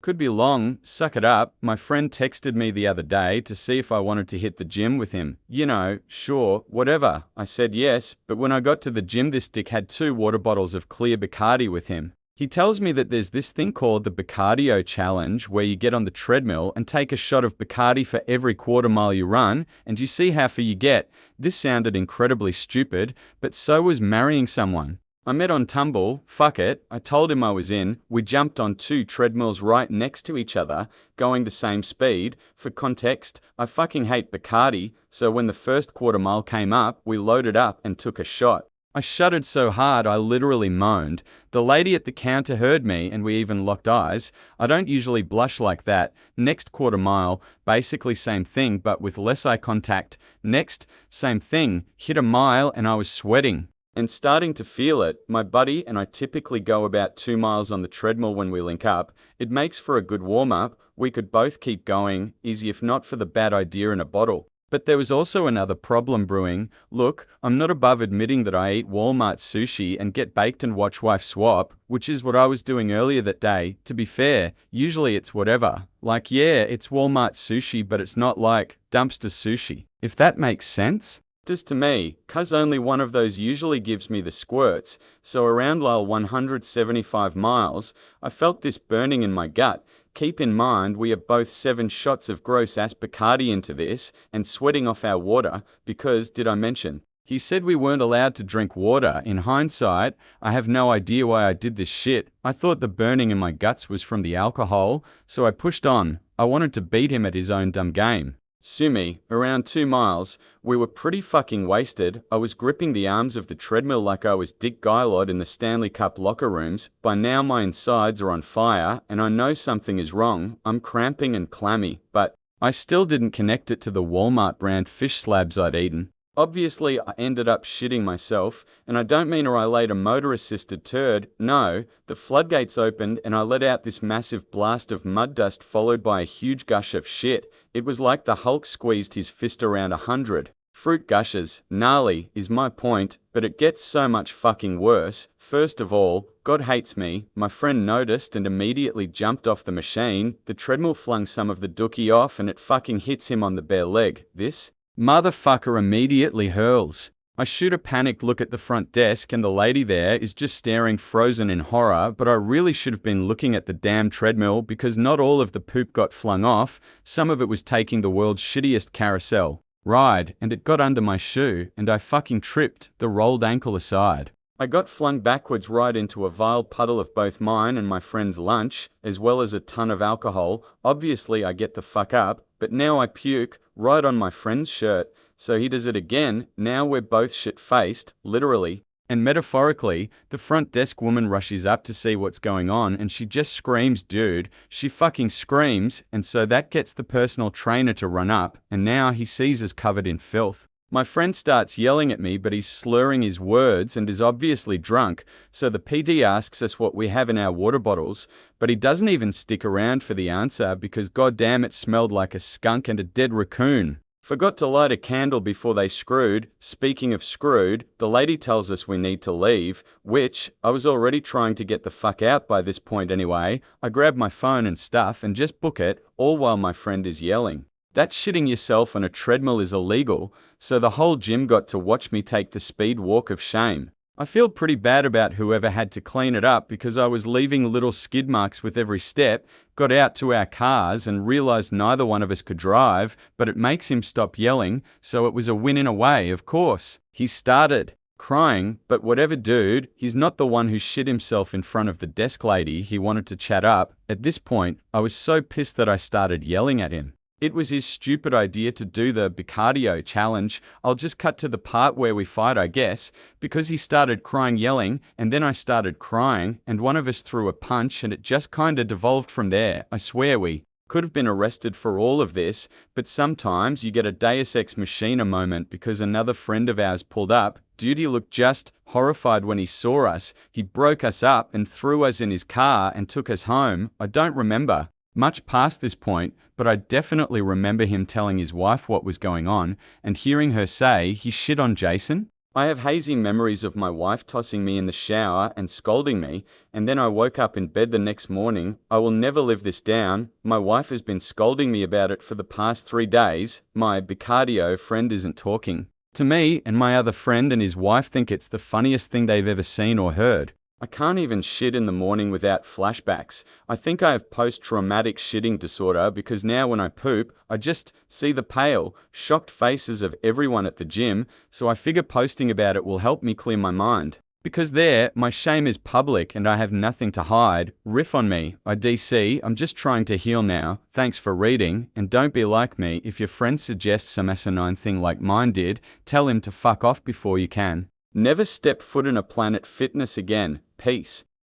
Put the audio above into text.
Could be long, suck it up. My friend texted me the other day to see if I wanted to hit the gym with him. You know, sure, whatever. I said yes, but when I got to the gym, this dick had 2 water bottles of clear Bacardi with him. He tells me that there's this thing called the Bacardio challenge where you get on the treadmill and take a shot of Bacardi for every quarter mile you run, and you see how far you get. This sounded incredibly stupid, but so was marrying someone. I met on Tumble, fuck it, I told him I was in, we jumped on 2 treadmills right next to each other, going the same speed. For context, I fucking hate Bacardi, so when the first quarter mile came up, we loaded up and took a shot. I shuddered so hard I literally moaned. The lady at the counter heard me and we even locked eyes. I don't usually blush like that. Next quarter mile, basically same thing but with less eye contact. Next, same thing, hit a mile and I was sweating and starting to feel it. My buddy and I typically go about 2 miles on the treadmill when we link up. It makes for a good warm-up. We could both keep going, easy if not for the bad idea in a bottle. But there was also another problem brewing. Look, I'm not above admitting that I eat Walmart sushi and get baked and watch wife swap, which is what I was doing earlier that day. To be fair, usually it's whatever. Like, yeah, it's Walmart sushi, but it's not like dumpster sushi, if that makes sense. Just to me, cuz only one of those usually gives me the squirts, so around lol 175 miles, I felt this burning in my gut. Keep in mind we are both 7 shots of gross ass Bacardi into this, and sweating off our water, because, did I mention, he said we weren't allowed to drink water. In hindsight, I have no idea why I did this shit. I thought the burning in my guts was from the alcohol, so I pushed on. I wanted to beat him at his own dumb game. Sue me, around 2 miles, we were pretty fucking wasted. I was gripping the arms of the treadmill like I was Dick Gaylord in the Stanley Cup locker rooms. By now my insides are on fire, and I know something is wrong. I'm cramping and clammy, but I still didn't connect it to the Walmart brand fish slabs I'd eaten. Obviously, I ended up shitting myself, and I don't mean I laid a motor-assisted turd. No, the floodgates opened and I let out this massive blast of mud dust followed by a huge gush of shit. It was like the Hulk squeezed his fist around 100. Fruit gushes, gnarly, is my point, but it gets so much fucking worse. First of all, God hates me. My friend noticed and immediately jumped off the machine. The treadmill flung some of the dookie off and it fucking hits him on the bare leg. This motherfucker immediately hurls. I shoot a panicked look at the front desk and the lady there is just staring frozen in horror, but I really should have been looking at the damn treadmill because not all of the poop got flung off. Some of it was taking the world's shittiest carousel ride, and it got under my shoe and I fucking tripped, the rolled ankle aside. I got flung backwards right into a vile puddle of both mine and my friend's lunch, as well as a ton of alcohol. Obviously I get the fuck up, but now I puke right on my friend's shirt, so he does it again. Now we're both shit-faced, literally. And metaphorically, the front desk woman rushes up to see what's going on and she just screams, dude. She fucking screams, and so that gets the personal trainer to run up, and now he sees us covered in filth. My friend starts yelling at me, but he's slurring his words and is obviously drunk, so the PD asks us what we have in our water bottles, but he doesn't even stick around for the answer because goddamn it smelled like a skunk and a dead raccoon. Forgot to light a candle before they screwed. Speaking of screwed, the lady tells us we need to leave, which, I was already trying to get the fuck out by this point anyway. I grab my phone and stuff and just book it, all while my friend is yelling that shitting yourself on a treadmill is illegal, so the whole gym got to watch me take the speed walk of shame. I feel pretty bad about whoever had to clean it up because I was leaving little skid marks with every step, got out to our cars and realized neither one of us could drive, but it makes him stop yelling, so it was a win in a way, of course. He started crying, but whatever dude, he's not the one who shit himself in front of the desk lady he wanted to chat up. At this point, I was so pissed that I started yelling at him. It was his stupid idea to do the Bacardio challenge. I'll just cut to the part where we fight, I guess, because he started crying, yelling, and then I started crying, and one of us threw a punch, and it just kinda devolved from there. I swear we could have been arrested for all of this, but sometimes you get a Deus Ex Machina moment because another friend of ours pulled up. Dude, he looked just horrified when he saw us. He broke us up and threw us in his car and took us home. I don't remember much past this point, but I definitely remember him telling his wife what was going on and hearing her say he shit on Jason. I have hazy memories of my wife tossing me in the shower and scolding me, and then I woke up in bed the next morning. I will never live this down. My wife has been scolding me about it for the past 3 days. My Bacardio friend isn't talking to me, and my other friend and his wife think it's the funniest thing they've ever seen or heard. I can't even shit in the morning without flashbacks. I think I have post-traumatic shitting disorder because now when I poop, I just see the pale, shocked faces of everyone at the gym, so I figure posting about it will help me clear my mind. Because there, my shame is public and I have nothing to hide. Riff on me. I'm just trying to heal now. Thanks for reading, and don't be like me. If your friend suggests some asinine thing like mine did, tell him to fuck off before you can. Never step foot in a Planet Fitness again. Peace.